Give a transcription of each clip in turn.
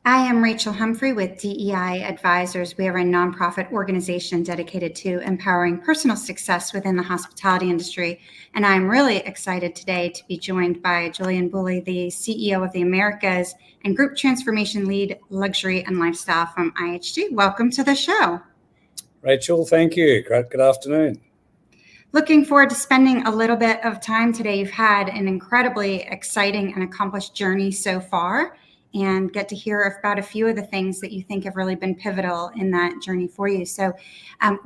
I am Rachel Humphrey with DEI Advisors. We are a nonprofit organization dedicated to empowering personal success within the hospitality industry. And I'm really excited today to be joined by Jolyon Bulley, the CEO of the Americas and Group Transformation Lead Luxury and Lifestyle from IHG. Welcome to the show. Rachel, thank you. Good afternoon. Looking forward to spending a little bit of time today. You've had an incredibly exciting and accomplished journey so far, and get to hear about a few of the things that you think have really been pivotal in that journey for you. So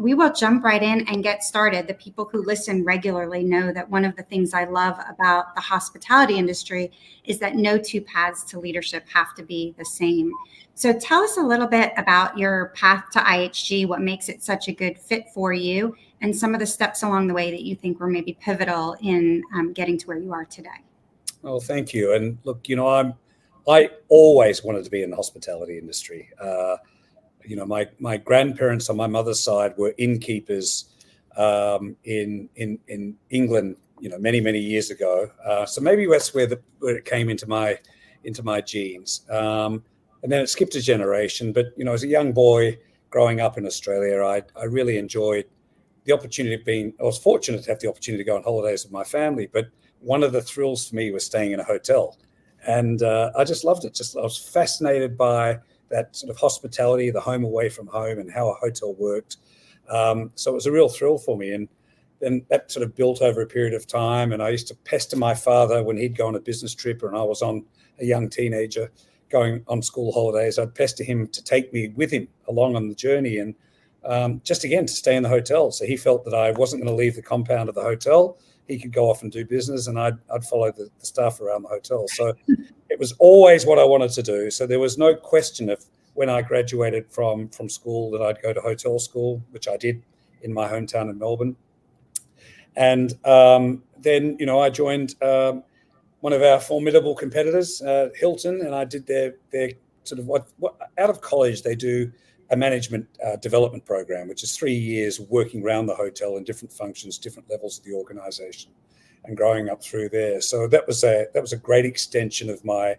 we will jump right in and get started. The people who listen regularly know that one of the things I love about the hospitality industry is that no two paths to leadership have to be the same. So tell us a little bit about your path to IHG, what makes it such a good fit for you, and some of the steps along the way that you think were maybe pivotal in getting to where you are today. Well, thank you. And look, I always wanted to be in the hospitality industry. My grandparents on my mother's side were innkeepers in England, many years ago. So maybe that's where it came into my genes. And then it skipped a generation. But as a young boy growing up in Australia, I really enjoyed the opportunity of I was fortunate to have the opportunity to go on holidays with my family. But one of the thrills for me was staying in a hotel. And I just loved it. I was fascinated by that sort of hospitality, the home away from home, and how a hotel worked. So it was a real thrill for me. And then that sort of built over a period of time. And I used to pester my father when he'd go on a business trip, and I was a young teenager going on school holidays. I'd pester him to take me with him along on the journey, and just again to stay in the hotel. So he felt that I wasn't going to leave the compound of the hotel. He could go off and do business, and I'd follow the staff around the hotel. So it was always what I wanted to do. So there was no question of when I graduated from school that I'd go to hotel school, which I did in my hometown in Melbourne. And then, I joined one of our formidable competitors, Hilton, and I did their sort of what out of college they do a management development program, which is 3 years working around the hotel in different functions, different levels of the organization, and growing up through there. So that was a great extension of my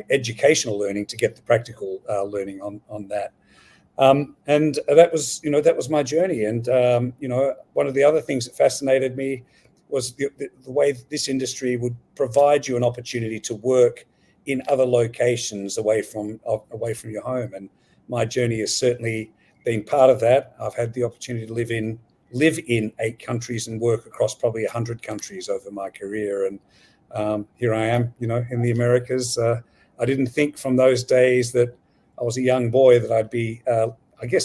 educational learning to get the practical learning on that. And that was my journey. And one of the other things that fascinated me was the way this industry would provide you an opportunity to work in other locations away from your home. And my journey has certainly been part of that. I've had the opportunity to live in 8 countries and work across probably 100 countries over my career. And here I am, in the Americas. I didn't think from those days that I was a young boy that I'd be,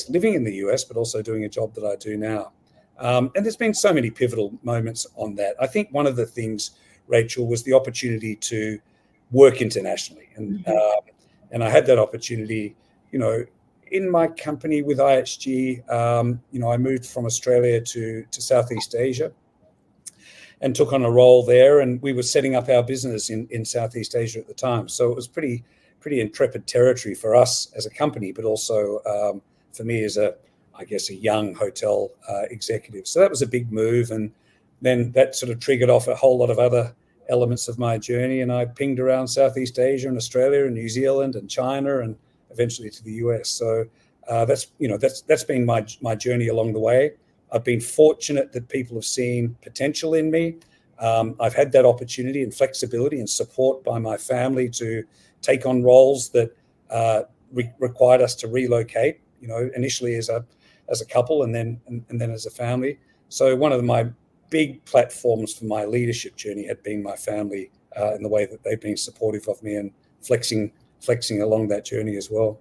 living in the US, but also doing a job that I do now. And there's been so many pivotal moments on that. I think one of the things, Rachel, was the opportunity to work internationally. And I had that opportunity, in my company with IHG. I moved from Australia to Southeast Asia and took on a role there. And we were setting up our business in Southeast Asia at the time. So it was pretty intrepid territory for us as a company, but also for me as a young hotel executive. So that was a big move. And then that sort of triggered off a whole lot of other elements of my journey. And I pinged around Southeast Asia and Australia and New Zealand and China and eventually to the US. So that's been my journey along the way. I've been fortunate that people have seen potential in me. I've had that opportunity and flexibility and support by my family to take on roles that required us to relocate, initially as a couple and then as a family. So one of my big platforms for my leadership journey had been my family in the way that they've been supportive of me and flexing along that journey as well.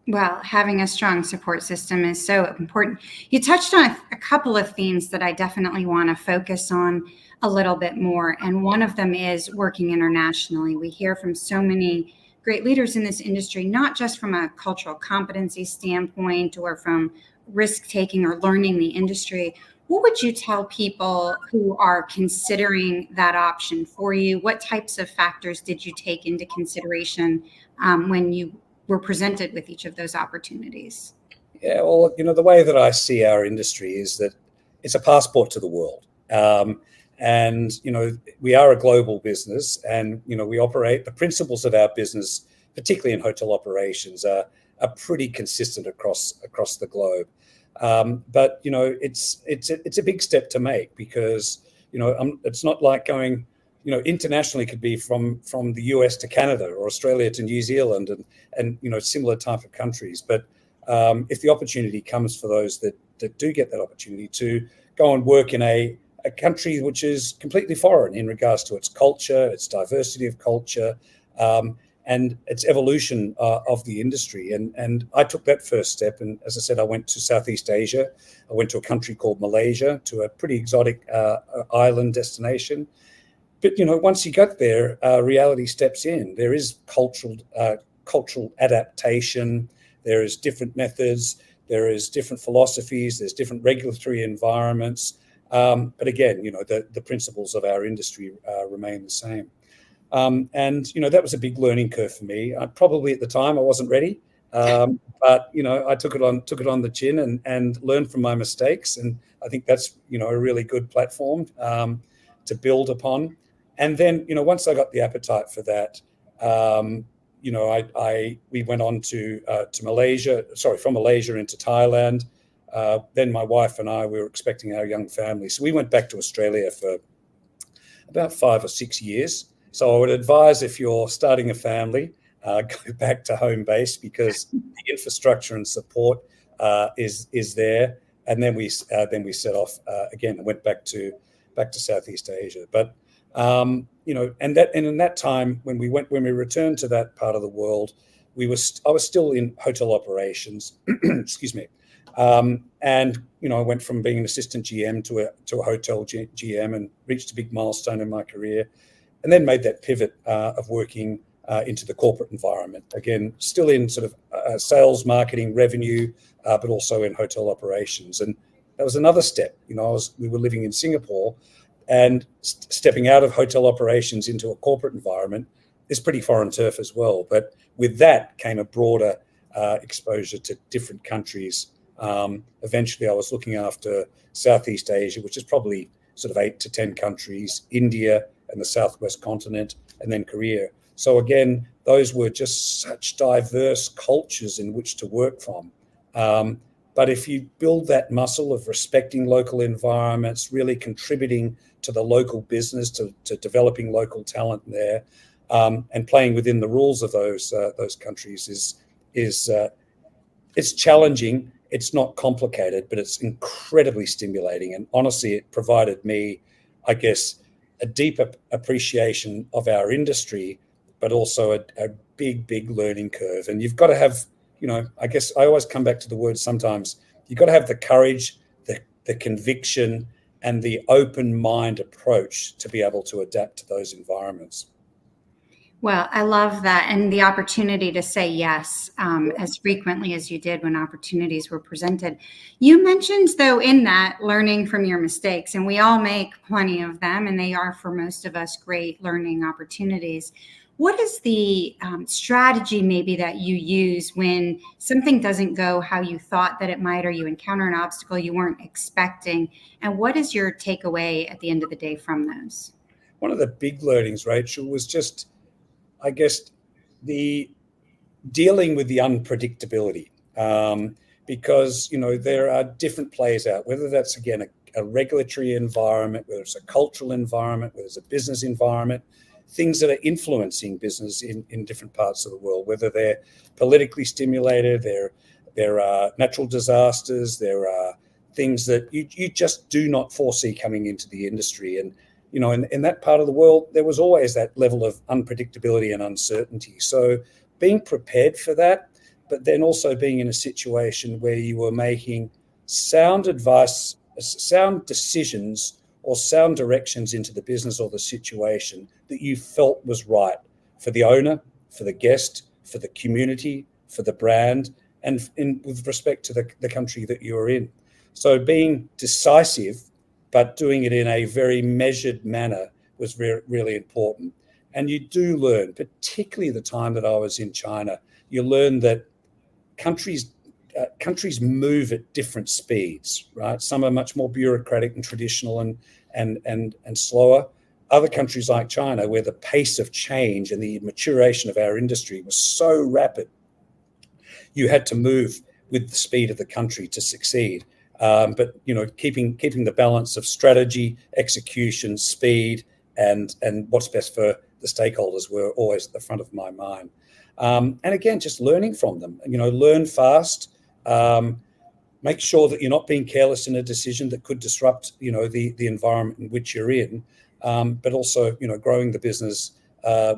Well, having a strong support system is so important. You touched on a couple of themes that I definitely want to focus on a little bit more. And one of them is working internationally. We hear from so many great leaders in this industry, not just from a cultural competency standpoint or from risk-taking or learning the industry. What would you tell people who are considering that option for you? What types of factors did you take into consideration when you were presented with each of those opportunities? Yeah, well, the way that I see our industry is that it's a passport to the world. And we are a global business, and we operate. The principles of our business particularly in hotel operations, are pretty consistent across the globe. But it's a big step to make, because it's not like going internationally. Could be from the US to Canada, or Australia to New Zealand, and similar type of countries. But if the opportunity comes for those that do get that opportunity to go and work in a country which is completely foreign in regards to its culture, its diversity of culture, and its evolution of the industry. And I took that first step. And as I said, I went to Southeast Asia. I went to a country called Malaysia, to a pretty exotic island destination. But once you got there, reality steps in. There is cultural adaptation. There is different methods. There is different philosophies. There's different regulatory environments. But again, the principles of our industry remain the same. And that was a big learning curve for me. Probably at the time I wasn't ready, but I took it on the chin and learned from my mistakes. And I think that's a really good platform to build upon. And then once I got the appetite for that, we went on to Malaysia. Sorry, from Malaysia into Thailand. Then my wife and I, we were expecting our young family, so we went back to Australia for about 5 or 6 years. So I would advise, if you're starting a family, go back to home base, because the infrastructure and support is there. And then we set off again and went back to Southeast Asia. But and in that time, when we returned to that part of the world, I was still in hotel operations. Excuse me. And I went from being an assistant GM to a hotel GM, and reached a big milestone in my career, and then made that pivot of working into the corporate environment. Again, still in sort of sales, marketing, revenue, but also in hotel operations. And that was another step. We were living in Singapore, and stepping out of hotel operations into a corporate environment is pretty foreign turf as well. But with that came a broader exposure to different countries. Eventually, I was looking after Southeast Asia, which is probably sort of 8 to 10 countries, India and the Southwest continent, and then Korea. So again, those were just such diverse cultures in which to work from. But if you build that muscle of respecting local environments, really contributing to the local business, to developing local talent there, and playing within the rules of those countries, it's challenging. It's not complicated, but it's incredibly stimulating. And honestly, it provided me, I guess, a deeper appreciation of our industry, but also a big learning curve. And you've got to have, I guess I always come back to the word sometimes, you've got to have the courage, the conviction, and the open mind approach to be able to adapt to those environments. Well, I love that, and the opportunity to say yes as frequently as you did when opportunities were presented. You mentioned, though, in that, learning from your mistakes, and we all make plenty of them, and they are, for most of us, great learning opportunities. What is the strategy maybe that you use when something doesn't go how you thought that it might, or you encounter an obstacle you weren't expecting? And what is your takeaway at the end of the day from those? One of the big learnings, Rachel, was just, I guess, the dealing with the unpredictability, because there are different players out, whether that's again a regulatory environment, whether it's a cultural environment, whether it's a business environment, things that are influencing business in different parts of the world, whether they're politically stimulated, there are natural disasters, there are things that you just do not foresee coming into the industry. And in that part of the world, there was always that level of unpredictability and uncertainty. So being prepared for that, but then also being in a situation where you were making sound advice, sound decisions, or sound directions into the business or the situation that you felt was right for the owner, for the guest, for the community, for the brand, and with respect to the country that you're in. So being decisive, but doing it in a very measured manner was really important. And you do learn, particularly the time that I was in China, you learn that countries move at different speeds, right? Some are much more bureaucratic and traditional and slower. other countries like China, where the pace of change and the maturation of our industry was so rapid, you had to move with the speed of the country to succeed. But keeping the balance of strategy, execution, speed, and what's best for the stakeholders were always at the front of my mind. And again, just learning from them. Learn fast. Make sure that you're not being careless in a decision that could disrupt, the environment in which you're in, but also, growing the business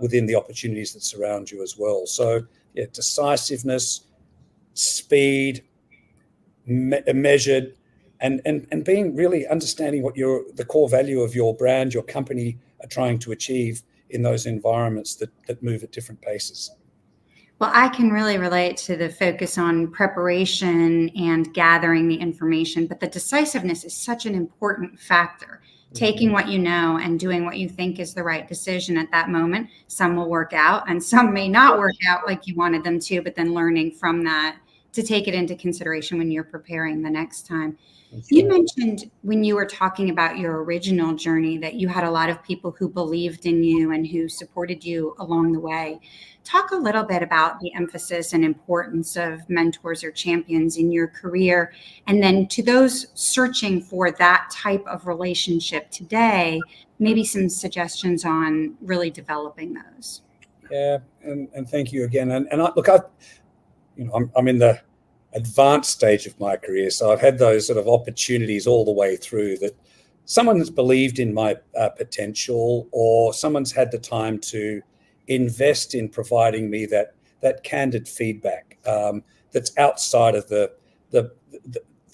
within the opportunities that surround you as well. So, yeah, decisiveness, speed, measured, and being really understanding what the core value of your brand, your company are trying to achieve in those environments that move at different paces. Well, I can really relate to the focus on preparation and gathering the information, but the decisiveness is such an important factor. Taking what you know and doing what you think is the right decision at that moment. Some will work out and some may not work out like you wanted them to, but then learning from that to take it into consideration when you're preparing the next time. You mentioned when you were talking about your original journey that you had a lot of people who believed in you and who supported you along the way. Talk a little bit about the emphasis and importance of mentors or champions in your career. And then to those searching for that type of relationship today, maybe some suggestions on really developing those. Yeah, and thank you again. And I'm in the advanced stage of my career, so I've had those sort of opportunities all the way through that someone's believed in my potential, or someone's had the time to invest in providing me that candid feedback that's outside of the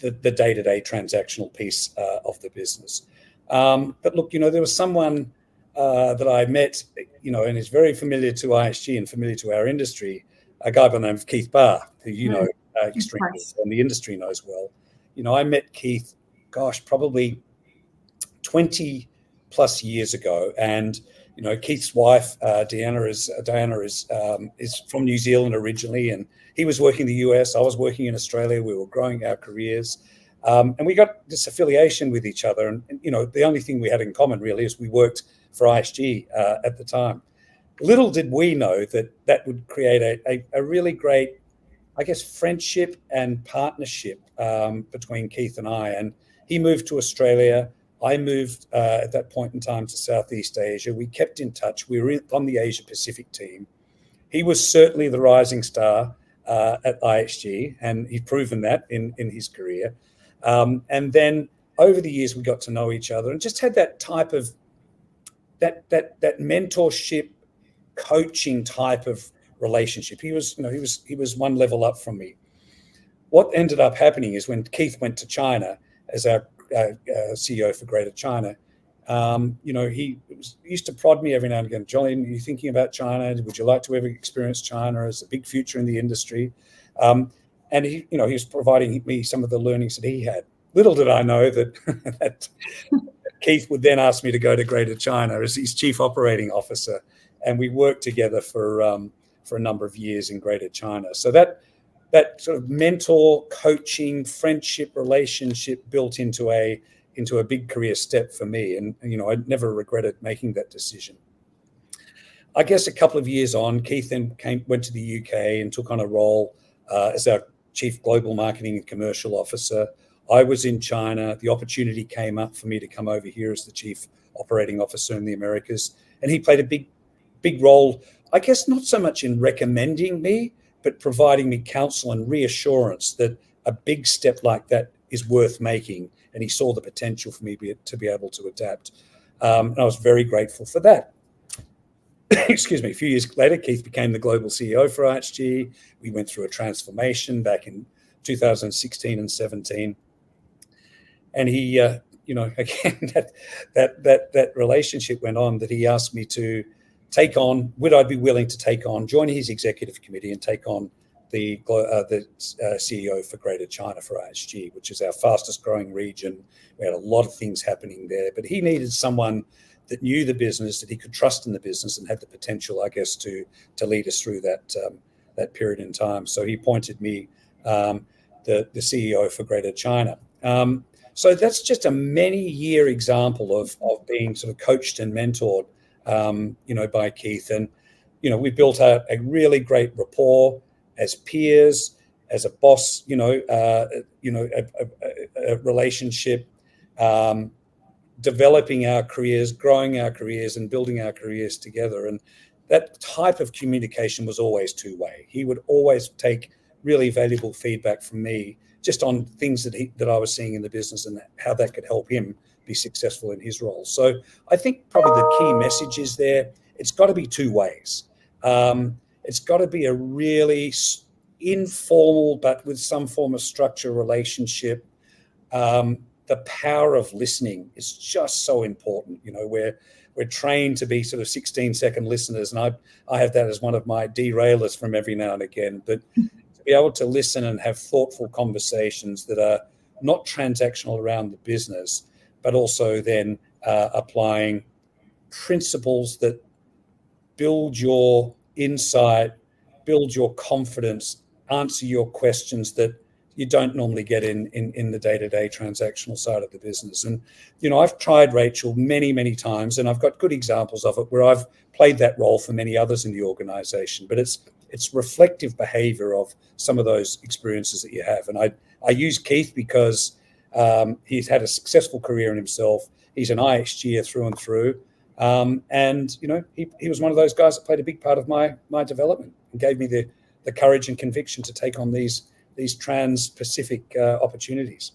day-to-day transactional piece of the business. But look, there was someone that I met, and is very familiar to IHG and familiar to our industry, a guy by the name of Keith Barr, who extremely well, and the industry knows well. I met Keith, probably 20 plus years ago, and Keith's wife, Diana is from New Zealand originally, and he was working in the US. I was working in Australia. We were growing our careers, and we got this affiliation with each other. And the only thing we had in common really is we worked for IHG at the time. Little did we know that would create a really great, I guess, friendship and partnership between Keith and I. And he moved to Australia. I moved at that point in time to Southeast Asia. We kept in touch. We were on the Asia Pacific team. He was certainly the rising star at IHG, and he'd proven that in his career. And then over the years, we got to know each other and just had that type of that mentorship, coaching type of relationship. He was one level up from me. What ended up happening is when Keith went to China as our CEO for Greater China, he used to prod me every now and again. Jolyon, are you thinking about China? Would you like to ever experience China as a big future in the industry? And he was providing me some of the learnings that he had. Little did I know that Keith would then ask me to go to Greater China as his chief operating officer, and we worked together for a number of years in Greater China. So that sort of mentor, coaching, friendship relationship built into a big career step for me, and I never regretted making that decision. I guess a couple of years on, Keith then went to the UK and took on a role as our chief global marketing and commercial officer. I was in China. The opportunity came up for me to come over here as the chief operating officer in the Americas, and he played a big role, I guess, not so much in recommending me, but providing me counsel and reassurance that a big step like that is worth making. And he saw the potential for me to be able to adapt. And I was very grateful for that. Excuse me. A few years later, Keith became the global CEO for IHG. We went through a transformation back in 2016 and 17. And he, again, that relationship went on, that he asked me to would I be willing to take on, join his executive committee and take on the CEO for Greater China for IHG, which is our fastest growing region. We had a lot of things happening there, but he needed someone that knew the business, that he could trust in the business, and had the potential, I guess, to lead us through that period in time. So he appointed me the CEO for Greater China. So that's just a many-year example of being sort of coached and mentored, by Keith. And, we built a really great rapport as peers, as a boss, a relationship, developing our careers, growing our careers, and building our careers together. And that type of communication was always two-way. He would always take really valuable feedback from me just on things that I was seeing in the business and how that could help him be successful in his role. So I think probably the key message is there. It's got to be two ways. It's got to be a really informal, but with some form of structure relationship. The power of listening is just so important. We're trained to be sort of 16-second listeners, and I have that as one of my derailers from every now and again. But to be able to listen and have thoughtful conversations that are not transactional around the business, but also then applying principles that build your insight, build your confidence, answer your questions that you don't normally get in the day-to-day transactional side of the business. And, I've tried Rachel many, many times, and I've got good examples of it where I've played that role for many others in the organization. But it's reflective behavior of some of those experiences that you have. And I use Keith because he's had a successful career in himself. He's an IHG through and through. And, he was one of those guys that played a big part of my development and gave me the courage and conviction to take on these trans-Pacific opportunities.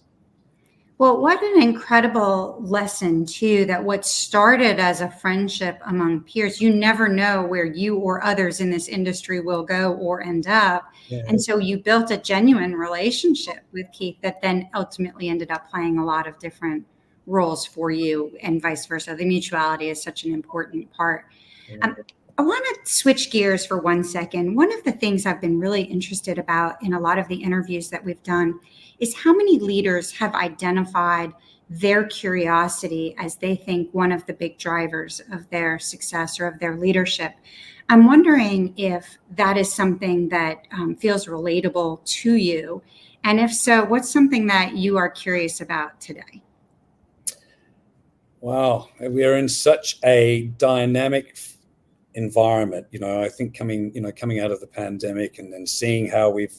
Well, what an incredible lesson, too, that what started as a friendship among peers, you never know where you or others in this industry will go or end up. Yeah. And so you built a genuine relationship with Keith that then ultimately ended up playing a lot of different roles for you and vice versa. The mutuality is such an important part. Yeah. I want to switch gears for 1 second. One of the things I've been really interested about in a lot of the interviews that we've done is how many leaders have identified their curiosity as they think one of the big drivers of their success or of their leadership. I'm wondering if that is something that feels relatable to you. And if so, what's something that you are curious about today? Wow, we are in such a dynamic environment. I think coming out of the pandemic and then seeing how we've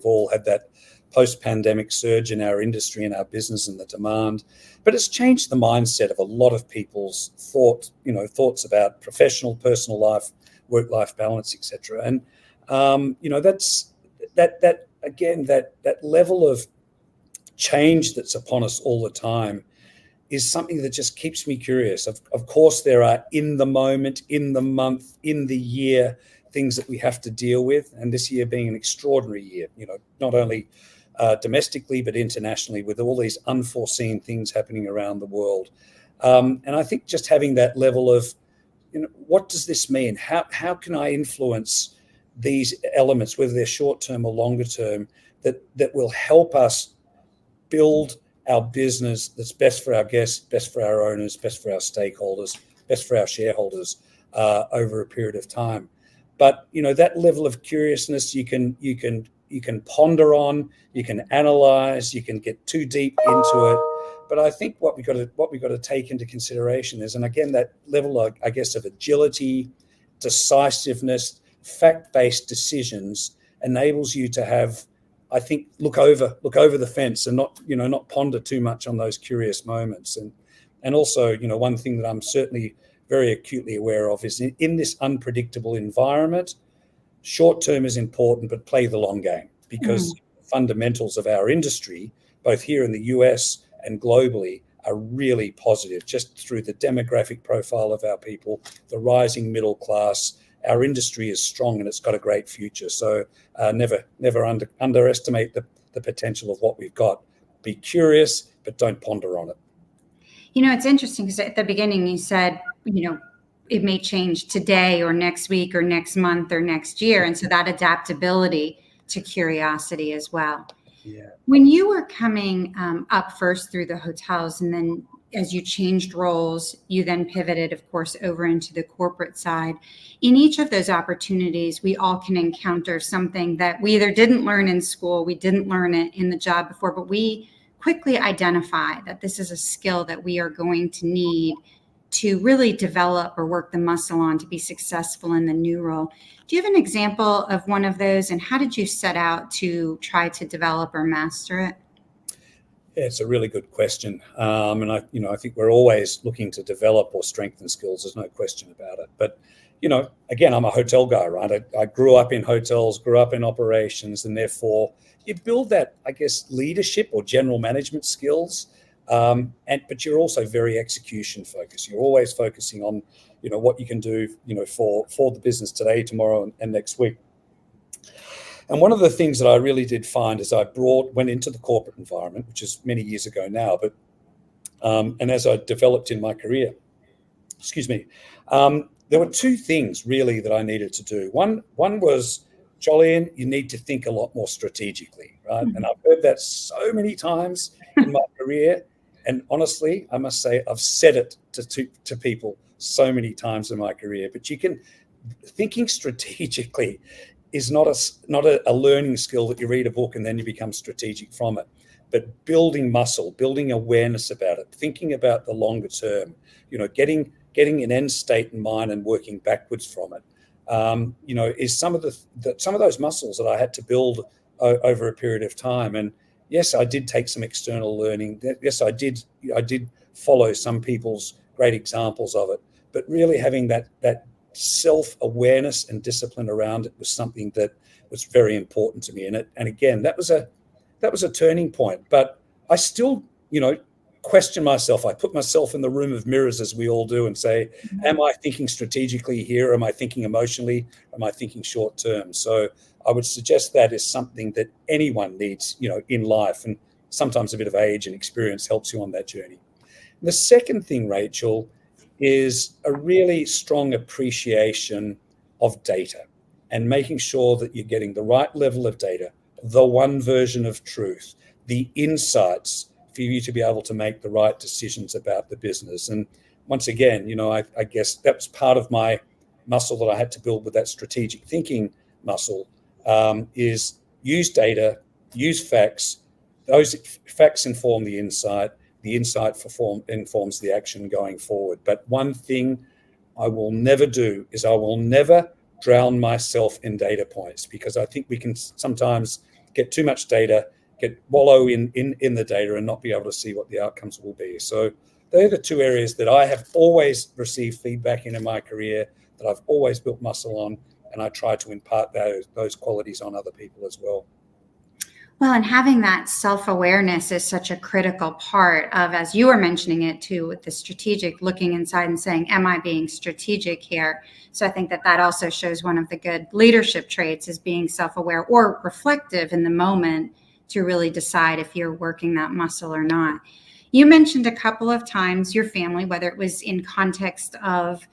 all had that post-pandemic surge in our industry and our business and the demand, but it's changed the mindset of a lot of people's thoughts about professional, personal life, work-life balance, etc. And that's that again, that level of change that's upon us all the time is something that just keeps me curious. Of course, there are in the moment, in the month, in the year, things that we have to deal with. And this year being an extraordinary year, not only domestically, but internationally, with all these unforeseen things happening around the world. And I think just having that level of, what does this mean? How can I influence these elements, whether they're short-term or longer term, that will help us build our business that's best for our guests, best for our owners, best for our stakeholders, best for our shareholders over a period of time. But that level of curiousness you can ponder on, you can analyze, you can get too deep into it. But I think what we got to take into consideration is, and again, that level of, I guess, of agility, decisiveness, fact-based decisions enables you to have, I think, look over the fence and not ponder too much on those curious moments. And also, one thing that I'm certainly very acutely aware of is in this unpredictable environment, short term is important, but play the long game, because the fundamentals of our industry, both here in the US and globally, are really positive, just through the demographic profile of our people, the rising middle class. Our industry is strong and it's got a great future. So never underestimate the potential of what we've got. Be curious, but don't ponder on it. It's interesting because at the beginning you said, it may change today or next week or next month or next year. And so that adaptability to curiosity as well. Yeah. When you were coming up first through the hotels, and then as you changed roles, you then pivoted, of course, over into the corporate side. In each of those opportunities, we all can encounter something that we either didn't learn in school, we didn't learn it in the job before, but we quickly identify that this is a skill that we are going to need to really develop or work the muscle on to be successful in the new role. Do you have an example of one of those, and how did you set out to try to develop or master it? Yeah, it's a really good question, and I think we're always looking to develop or strengthen skills. There's no question about it. But again, I'm a hotel guy, right? I grew up in hotels, grew up in operations, and therefore you build that, I guess, leadership or general management skills. But you're also very execution focused. You're always focusing on, what you can do, for the business today, tomorrow, and next week. And one of the things that I really did find as I went into the corporate environment, which is many years ago now, but and as I developed in my career, there were two things really that I needed to do. One was, Jolyon, you need to think a lot more strategically, right? And I've heard that so many times in my career. And honestly, I must say, I've said it to people so many times in my career. But thinking strategically is not a learning skill that you read a book and then you become strategic from it. But building muscle, building awareness about it, thinking about the longer term, getting an end state in mind and working backwards from it, is some of those muscles that I had to build over a period of time. And yes, I did take some external learning. Yes, I did follow some people's great examples of it. But really having that self-awareness and discipline around it was something that was very important to me. And again, that was a turning point. But I still, question myself. I put myself in the room of mirrors, as we all do, and say, am I thinking strategically here? Am I thinking emotionally? Am I thinking short term? So I would suggest that is something that anyone needs, in life, and sometimes a bit of age and experience helps you on that journey. And the second thing, Rachel, is a really strong appreciation of data and making sure that you're getting the right level of data, the one version of truth, the insights for you to be able to make the right decisions about the business. And once again, I guess that was part of my muscle that I had to build with that strategic thinking muscle, is use data, use facts. Those facts inform the insight informs the action going forward. But one thing I will never do is I will never drown myself in data points, because I think we can sometimes get too much data, wallow in the data and not be able to see what the outcomes will be. So they're the two areas that I have always received feedback in my career, that I've always built muscle on, and I try to impart those qualities on other people as well. Well, and having that self-awareness is such a critical part of, as you were mentioning it too, with the strategic, looking inside and saying, am I being strategic here? So I think that also shows one of the good leadership traits is being self-aware or reflective in the moment to really decide if you're working that muscle or not. You mentioned a couple of times your family, whether it was in context of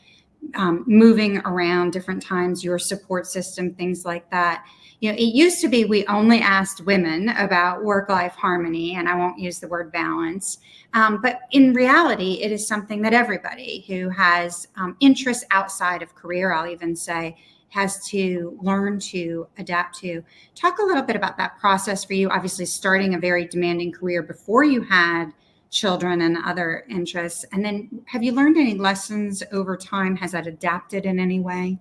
moving around different times, your support system, things like that. It used to be we only asked women about work-life harmony, and I won't use the word balance. But in reality, it is something that everybody who has interests outside of career, I'll even say, has to learn to adapt to. Talk a little bit about that process for you, obviously starting a very demanding career before you had children and other interests. And then have you learned any lessons over time? Has that adapted in any way?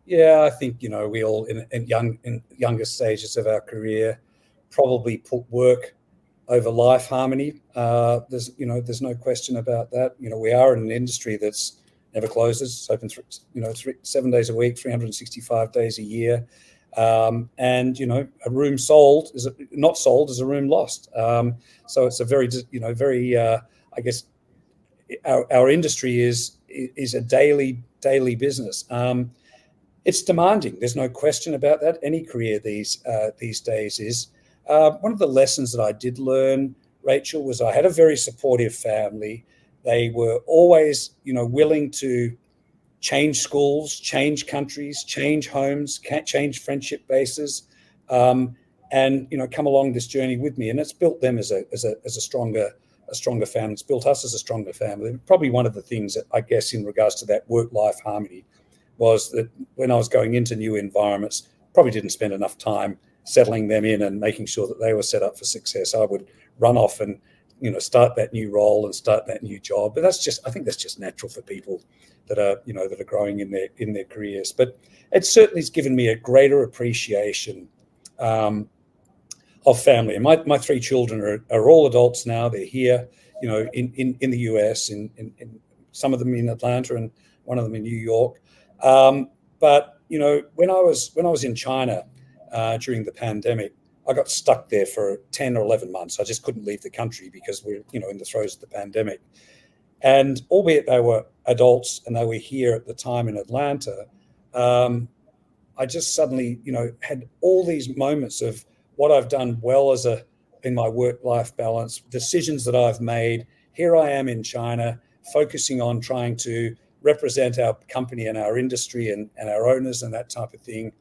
Yeah, I think, we all in younger stages of our career probably put work over life harmony. There's no question about that. We are in an industry that's never closes. It's open 7 days a week, 365 days a year. And a room not sold is a room lost. So it's a very, I guess our industry is a daily business. It's demanding. There's no question about that. Any career these days is. One of the lessons that I did learn, Rachel, was I had a very supportive family. They were always, willing to change schools, change countries, change homes, change friendship bases, and come along this journey with me. And it's built them as a stronger family. It's built us as a stronger family. Probably one of the things that I guess in regards to that work-life harmony was that when I was going into new environments, probably didn't spend enough time settling them in and making sure that they were set up for success. I would run off and start that new role and start that new job. But I think that's just natural for people that are growing in their careers. But it certainly has given me a greater appreciation of family. And my three children are all adults now. They're here, in the US, in some of them in Atlanta and one of them in New York. But when I was in China during the pandemic, I got stuck there for 10 or 11 months. I just couldn't leave the country because we're in the throes of the pandemic. And albeit they were adults and they were here at the time in Atlanta, I just suddenly had all these moments of what I've done well in my work-life balance, decisions that I've made. Here I am in China, focusing on trying to represent our company and our industry and our owners and that type of thing.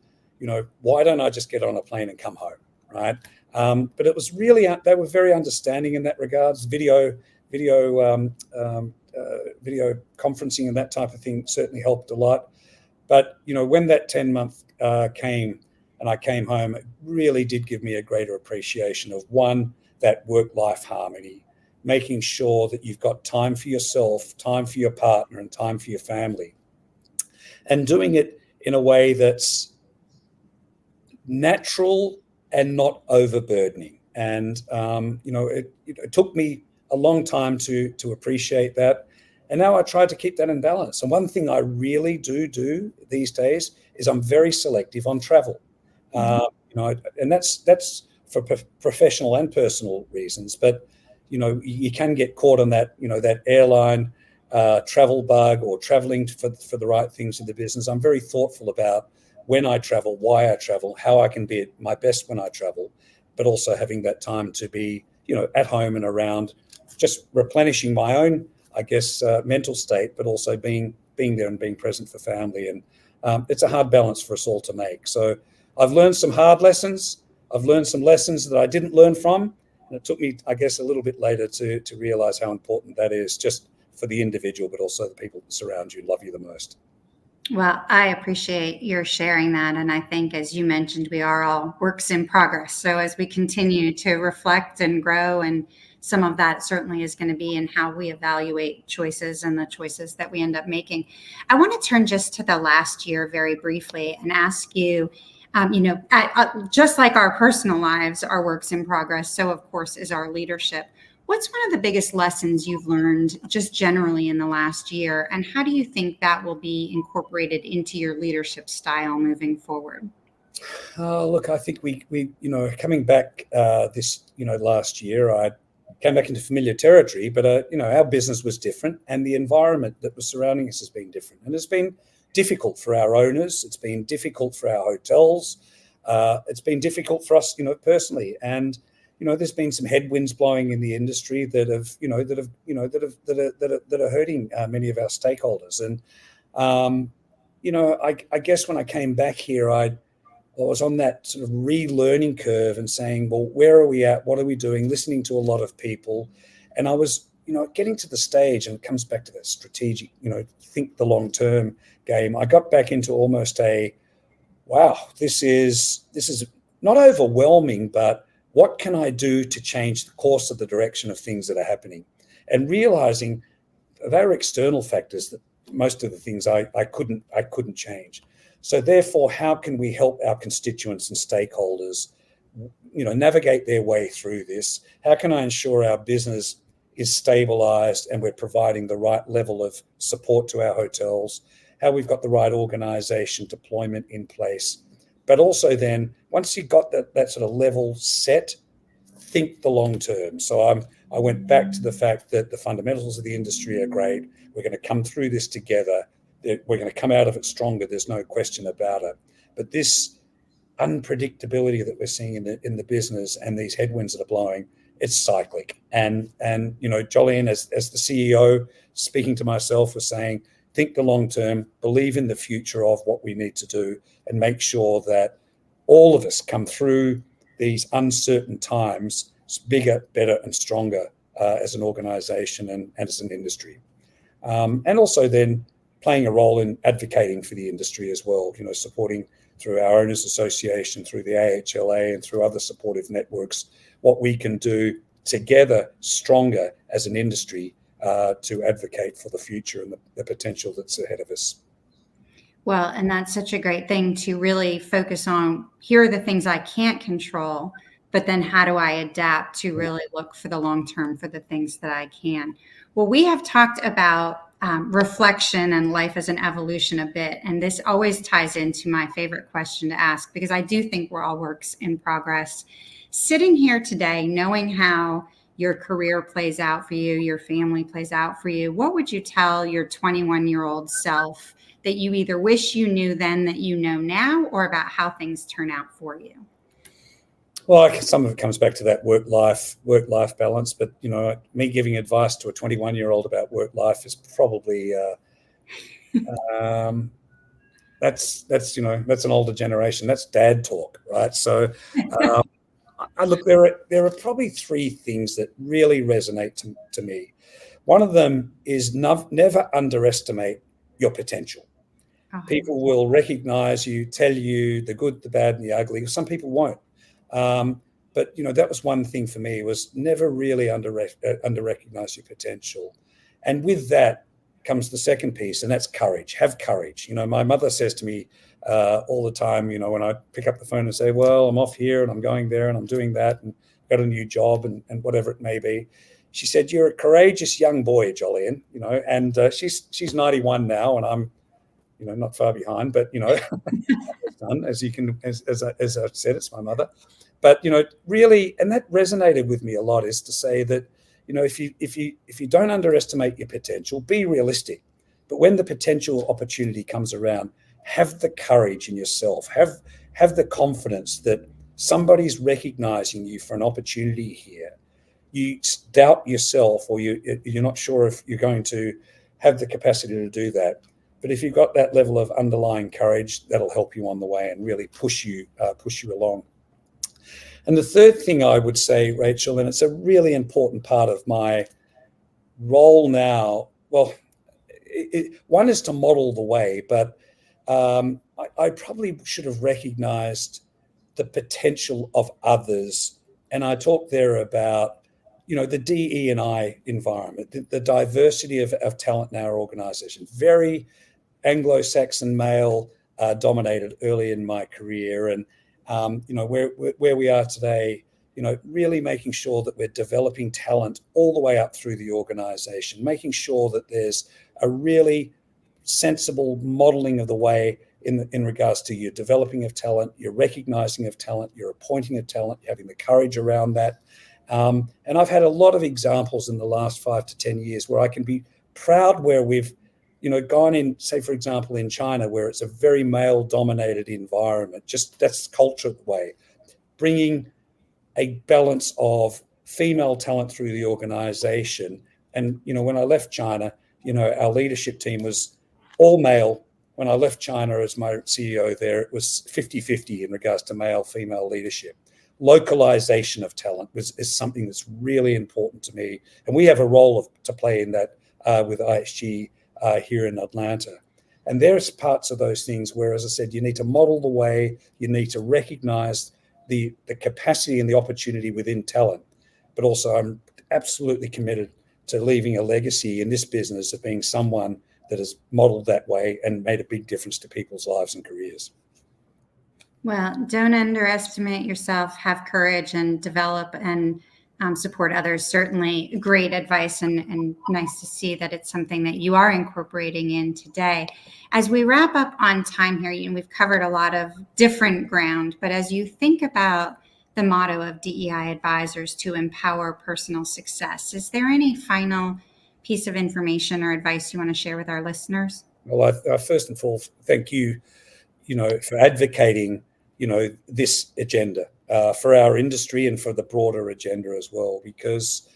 Why don't I just get on a plane and come home, right? But it was really, they were very understanding in that regards. Video conferencing and that type of thing certainly helped a lot. But when that 10-month came and I came home, it really did give me a greater appreciation of, one, that work-life harmony, making sure that you've got time for yourself, time for your partner, and time for your family, and doing it in a way that's natural and not overburdening. And it took me a long time to appreciate that. And now I try to keep that in balance. And one thing I really do these days is I'm very selective on travel. And that's for professional and personal reasons. But you can get caught on that that airline travel bug, or traveling for the right things in the business. I'm very thoughtful about when I travel, why I travel, how I can be at my best when I travel, but also having that time to be at home and around, just replenishing my own, I guess, mental state, but also being there and being present for family. And it's a hard balance for us all to make. So I've learned some hard lessons. I've learned some lessons that I didn't learn from. And it took me, I guess, a little bit later to realize how important that is, just for the individual, but also the people that surround you and love you the most. Well, I appreciate your sharing that. And I think, as you mentioned, we are all works in progress. So as we continue to reflect and grow, and some of that certainly is going to be in how we evaluate choices and the choices that we end up making. I want to turn just to the last year very briefly and ask you, just like our personal lives are works in progress, so of course is our leadership. What's one of the biggest lessons you've learned just generally in the last year, and how do you think that will be incorporated into your leadership style moving forward? Look, I think we coming back this last year, I came back into familiar territory, but our business was different, and the environment that was surrounding us has been different, and it's been difficult for our owners. It's been difficult for our hotels. It's been difficult for us, personally, and there's been some headwinds blowing in the industry that are hurting many of our stakeholders. And I guess when I came back here, I was on that sort of relearning curve and saying, well, where are we at? What are we doing? Listening to a lot of people, and I was getting to the stage, and it comes back to that strategic, think the long term game. I got back into almost a, wow, this is not overwhelming, but what can I do to change the course of the direction of things that are happening? And realizing there are external factors that most of the things I couldn't change. So therefore, how can we help our constituents and stakeholders, navigate their way through this? How can I ensure our business is stabilized and we're providing the right level of support to our hotels? How we've got the right organization deployment in place? But also then, once you've got that sort of level set, think the long term. So I went back to the fact that the fundamentals of the industry are great. We're going to come through this together. We're going to come out of it stronger. There's no question about it. But this unpredictability that we're seeing in the business and these headwinds that are blowing, it's cyclic. And Jolyon, as the CEO, speaking to myself, was saying, think the long term, believe in the future of what we need to do, and make sure that all of us come through these uncertain times bigger, better, and stronger as an organization and as an industry. And also then playing a role in advocating for the industry as well, supporting through our owners association, through the AHLA, and through other supportive networks, what we can do together stronger as an industry to advocate for the future and the potential that's ahead of us. Well, and that's such a great thing to really focus on. Here are the things I can't control, but then how do I adapt to really look for the long term for the things that I can? Well, we have talked about reflection and life as an evolution a bit. And this always ties into my favorite question to ask, because I do think we're all works in progress. Sitting here today, knowing how your career plays out for you, your family plays out for you, what would you tell your 21-year-old self that you either wish you knew then that you know now, or about how things turn out for you? Well, some of it comes back to that work-life balance. But, me giving advice to a 21-year-old about work-life is probably, that's an older generation. That's dad talk, right? So I look, there are probably three things that really resonate to me. One of them is never underestimate your potential. People will recognize you, tell you the good, the bad, and the ugly. Some people won't. But that was one thing for me, was never really under recognize your potential. And with that comes the second piece, and that's courage. Have courage. My mother says to me all the time, when I pick up the phone and say, well, I'm off here and I'm going there and I'm doing that and got a new job and whatever it may be. She said, you're a courageous young boy, Jolyon, and she's 91 now, and I'm, not far behind, but, as I've said, it's my mother. But, really, and that resonated with me a lot, is to say that, if you don't underestimate your potential, be realistic. But when the potential opportunity comes around, have the courage in yourself, have the confidence that somebody's recognizing you for an opportunity here. You doubt yourself, or you're not sure if you're going to have the capacity to do that. But if you've got that level of underlying courage, that'll help you on the way and really push you along. And the third thing I would say, Rachel, and it's a really important part of my role now, well, one is to model the way, but I probably should have recognized the potential of others. And I talked there about, the DE&I environment, the diversity of talent in our organization, very Anglo-Saxon male dominated early in my career. And, where we are today, really making sure that we're developing talent all the way up through the organization, making sure that there's a really sensible modeling of the way in regards to your developing of talent, your recognizing of talent, your appointing of talent, having the courage around that. And I've had a lot of examples in the last 5 to 10 years where I can be proud where we've gone in, say, for example, in China, where it's a very male-dominated environment, just that's culture the way, bringing a balance of female talent through the organization. And, when I left China, our leadership team was all male. When I left China as my CEO there, it was 50-50 in regards to male-female leadership. Localization of talent is something that's really important to me. And we have a role to play in that with IHG here in Atlanta. And there's parts of those things where, as I said, you need to model the way, you need to recognize the capacity and the opportunity within talent. But also, I'm absolutely committed to leaving a legacy in this business of being someone that has modeled that way and made a big difference to people's lives and careers. Well, don't underestimate yourself, have courage, and develop and support others. Certainly great advice, and nice to see that it's something that you are incorporating in today. As we wrap up on time here, we've covered a lot of different ground, but as you think about the motto of DEI Advisors, to empower personal success, is there any final piece of information or advice you want to share with our listeners? Well, I first and foremost, thank you, for advocating, this agenda for our industry and for the broader agenda as well, because,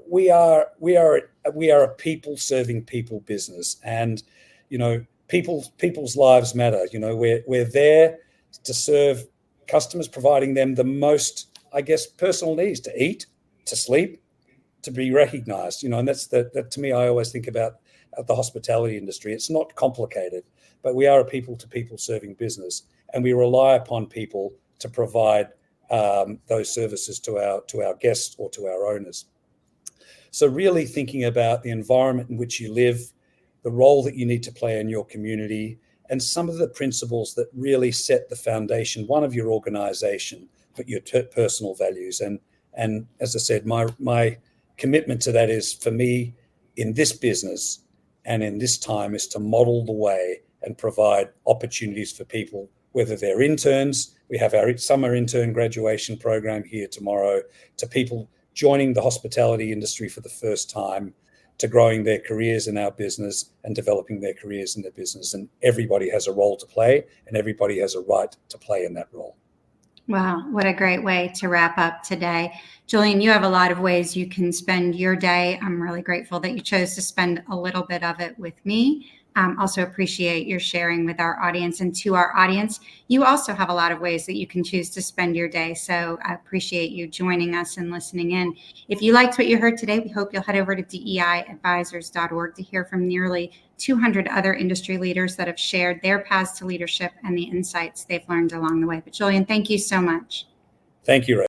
we are a people serving people business, and, people's lives matter. We're there to serve customers, providing them the most, I guess, personal needs: to eat, to sleep, to be recognized, and that's that to me, I always think about the hospitality industry. It's not complicated, but we are a people-to-people serving business, and we rely upon people to provide those services to our guests or to our owners. So really thinking about the environment in which you live, the role that you need to play in your community, and some of the principles that really set the foundation, one of your organization, but your personal values. And as I said, my commitment to that is, for me, in this business and in this time, is to model the way and provide opportunities for people, whether they're interns. We have our summer intern graduation program here tomorrow, to people joining the hospitality industry for the first time, to growing their careers in our business and developing their careers in their business. And everybody has a role to play, and everybody has a right to play in that role. Wow, what a great way to wrap up today. Jolyon, you have a lot of ways you can spend your day. I'm really grateful that you chose to spend a little bit of it with me. Also appreciate your sharing with our audience. And to our audience, you also have a lot of ways that you can choose to spend your day. So I appreciate you joining us and listening in. If you liked what you heard today, we hope you'll head over to DEIadvisors.org to hear from nearly 200 other industry leaders that have shared their paths to leadership and the insights they've learned along the way. But Jolyon, thank you so much. Thank you, Ray.